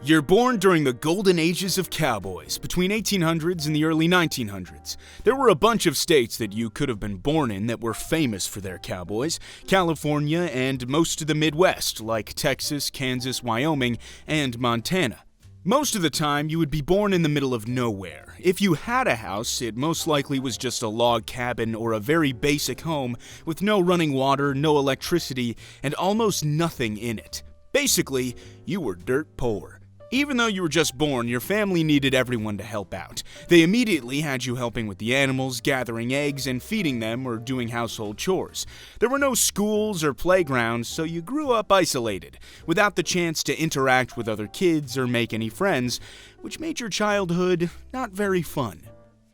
You're born during the golden ages of cowboys, between 1800s and the early 1900s. There were a bunch of states that you could have been born in that were famous for their cowboys: California and most of the Midwest, like Texas, Kansas, Wyoming, and Montana. Most of the time, you would be born in the middle of nowhere. If you had a house, it most likely was just a log cabin or a very basic home with no running water, no electricity, and almost nothing in it. Basically, you were dirt poor. Even though you were just born, your family needed everyone to help out. They immediately had you helping with the animals, gathering eggs, and feeding them, or doing household chores. There were no schools or playgrounds, so you grew up isolated, without the chance to interact with other kids or make any friends, which made your childhood not very fun.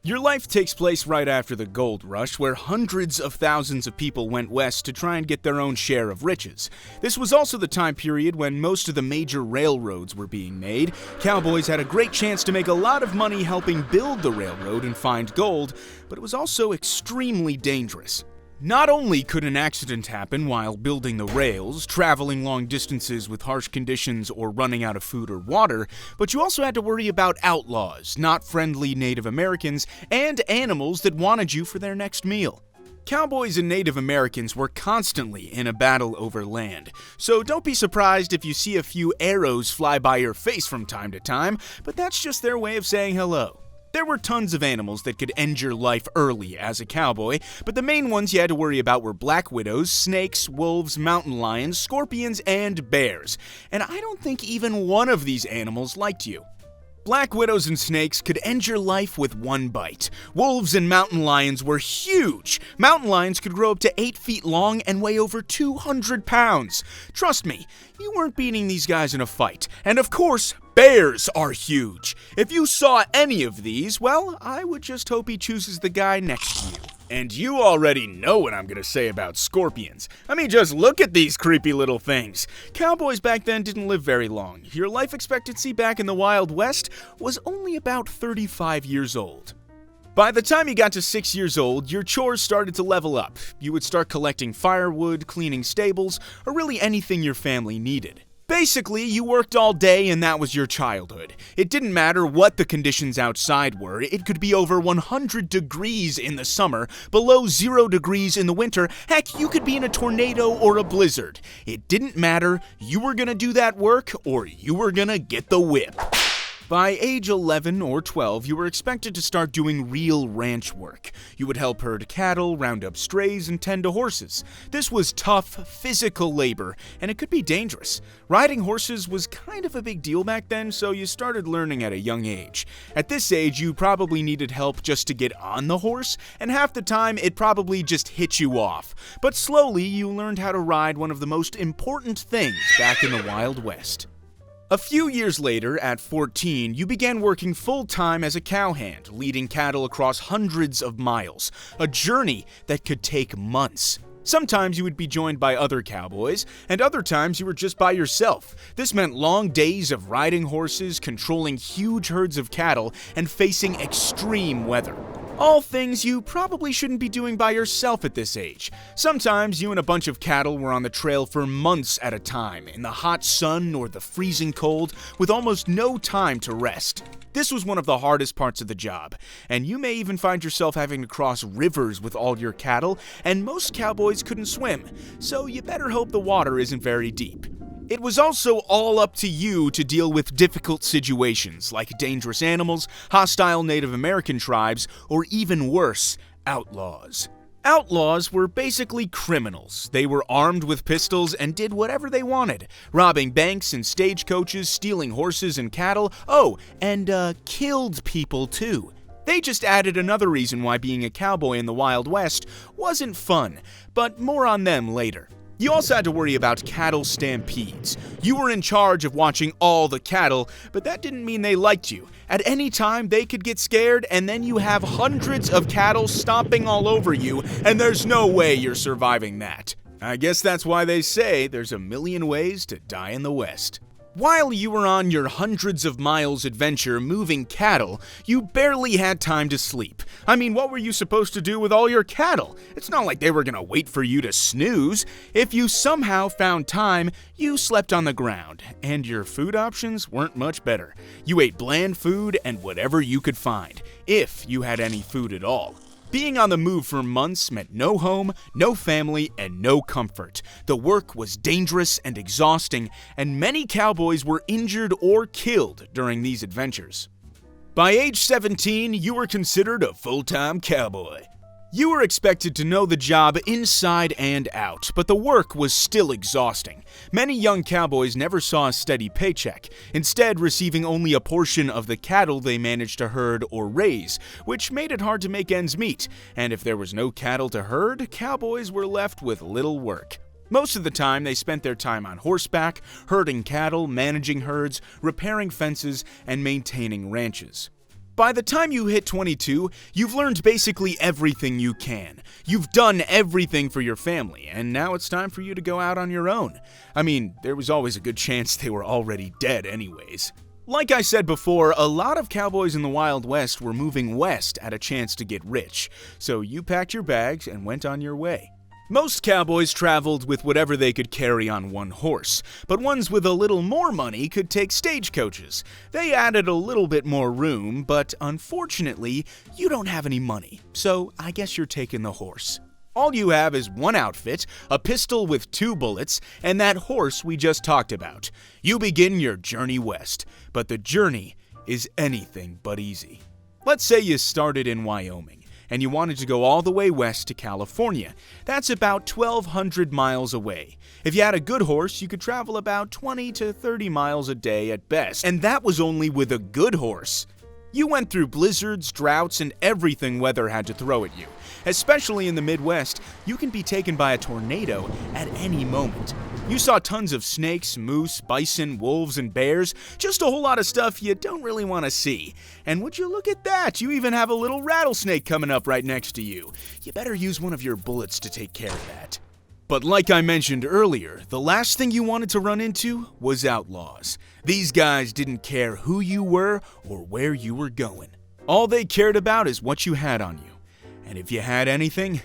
Your life takes place right after the gold rush, where hundreds of thousands of people went west to try and get their own share of riches. This was also the time period when most of the major railroads were being made. Cowboys had a great chance to make a lot of money helping build the railroad and find gold, but it was also extremely dangerous. Not only could an accident happen while building the rails, traveling long distances with harsh conditions, or running out of food or water, but you also had to worry about outlaws, not friendly Native Americans, and animals that wanted you for their next meal. Cowboys and Native Americans were constantly in a battle over land, so don't be surprised if you see a few arrows fly by your face from time to time, but that's just their way of saying hello. There were tons of animals that could end your life early as a cowboy, but the main ones you had to worry about were black widows, snakes, wolves, mountain lions, scorpions, and bears. And I don't think even one of these animals liked you. Black widows and snakes could end your life with one bite. Wolves and mountain lions were huge. Mountain lions could grow up to 8 feet long and weigh over 200 pounds. Trust me, you weren't beating these guys in a fight. And of course, bears are huge. If you saw any of these, well, I would just hope he chooses the guy next to you. And you already know what I'm gonna say about scorpions. I mean, just look at these creepy little things. Cowboys back then didn't live very long. Your life expectancy back in the Wild West was only about 35 years old. By the time you got to 6 years old, your chores started to level up. You would start collecting firewood, cleaning stables, or really anything your family needed. Basically, you worked all day and that was your childhood. It didn't matter what the conditions outside were. It could be over 100 degrees in the summer, below 0 degrees in the winter. Heck, you could be in a tornado or a blizzard. It didn't matter. You were gonna do that work or you were gonna get the whip. By age 11 or 12, you were expected to start doing real ranch work. You would help herd cattle, round up strays, and tend to horses. This was tough, physical labor, and it could be dangerous. Riding horses was kind of a big deal back then, so you started learning at a young age. At this age, you probably needed help just to get on the horse, and half the time it probably just hit you off. But slowly, you learned how to ride, one of the most important things back in the Wild West. A few years later, at 14, you began working full-time as a cowhand, leading cattle across hundreds of miles, a journey that could take months. Sometimes you would be joined by other cowboys, and other times you were just by yourself. This meant long days of riding horses, controlling huge herds of cattle, and facing extreme weather. All things you probably shouldn't be doing by yourself at this age. Sometimes you and a bunch of cattle were on the trail for months at a time, in the hot sun or the freezing cold, with almost no time to rest. This was one of the hardest parts of the job, and you may even find yourself having to cross rivers with all your cattle, and most cowboys couldn't swim, so you better hope the water isn't very deep. It was also all up to you to deal with difficult situations like dangerous animals, hostile Native American tribes, or even worse, outlaws. Outlaws were basically criminals. They were armed with pistols and did whatever they wanted, robbing banks and stagecoaches, stealing horses and cattle, and killed people too. They just added another reason why being a cowboy in the Wild West wasn't fun, but more on them later. You also had to worry about cattle stampedes. You were in charge of watching all the cattle, but that didn't mean they liked you. At any time, they could get scared, and then you have hundreds of cattle stomping all over you, and there's no way you're surviving that. I guess that's why they say there's a million ways to die in the West. While you were on your hundreds of miles adventure moving cattle, you barely had time to sleep. I mean, what were you supposed to do with all your cattle? It's not like they were gonna wait for you to snooze. If you somehow found time, you slept on the ground, and your food options weren't much better. You ate bland food and whatever you could find, if you had any food at all. Being on the move for months meant no home, no family, and no comfort. The work was dangerous and exhausting, and many cowboys were injured or killed during these adventures. By age 17, you were considered a full-time cowboy. You were expected to know the job inside and out, but the work was still exhausting. Many young cowboys never saw a steady paycheck, instead receiving only a portion of the cattle they managed to herd or raise, which made it hard to make ends meet, and if there was no cattle to herd, cowboys were left with little work. Most of the time, they spent their time on horseback, herding cattle, managing herds, repairing fences, and maintaining ranches. By the time you hit 22, you've learned basically everything you can. You've done everything for your family, and now it's time for you to go out on your own. I mean, there was always a good chance they were already dead anyways. Like I said before, a lot of cowboys in the Wild West were moving west at a chance to get rich, so you packed your bags and went on your way. Most cowboys traveled with whatever they could carry on one horse, but ones with a little more money could take stagecoaches. They added a little bit more room, but unfortunately, you don't have any money, so I guess you're taking the horse. All you have is one outfit, a pistol with 2 bullets, and that horse we just talked about. You begin your journey west, but the journey is anything but easy. Let's say you started in Wyoming, and you wanted to go all the way west to California. That's about 1,200 miles away. If you had a good horse, you could travel about 20 to 30 miles a day at best, and that was only with a good horse. You went through blizzards, droughts, and everything weather had to throw at you. Especially in the Midwest, you can be taken by a tornado at any moment. You saw tons of snakes, moose, bison, wolves, and bears, just a whole lot of stuff you don't really want to see. And would you look at that, you even have a little rattlesnake coming up right next to you. You better use one of your bullets to take care of that. But like I mentioned earlier, the last thing you wanted to run into was outlaws. These guys didn't care who you were or where you were going. All they cared about is what you had on you. And if you had anything,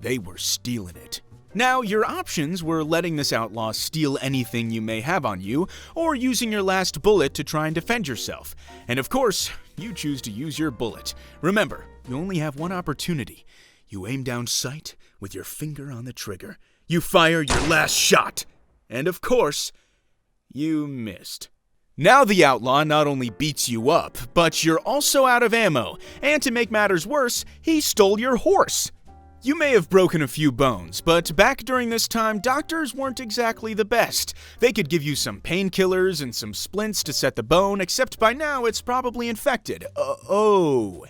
they were stealing it. Now, your options were letting this outlaw steal anything you may have on you, or using your last bullet to try and defend yourself. And of course, you choose to use your bullet. Remember, you only have one opportunity. You aim down sight with your finger on the trigger. You fire your last shot. And of course, you missed. Now the outlaw not only beats you up, but you're also out of ammo, and to make matters worse, he stole your horse. You may have broken a few bones, but back during this time, doctors weren't exactly the best. They could give you some painkillers and some splints to set the bone, except by now it's probably infected. Oh,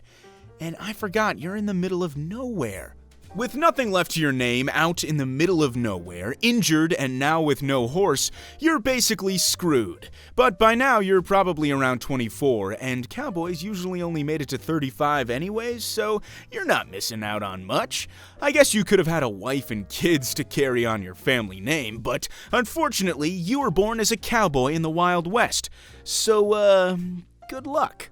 and I forgot, you're in the middle of nowhere. With nothing left to your name, out in the middle of nowhere, injured and now with no horse, you're basically screwed. But by now you're probably around 24, and cowboys usually only made it to 35 anyways, so you're not missing out on much. I guess you could have had a wife and kids to carry on your family name, but unfortunately you were born as a cowboy in the Wild West. So, good luck.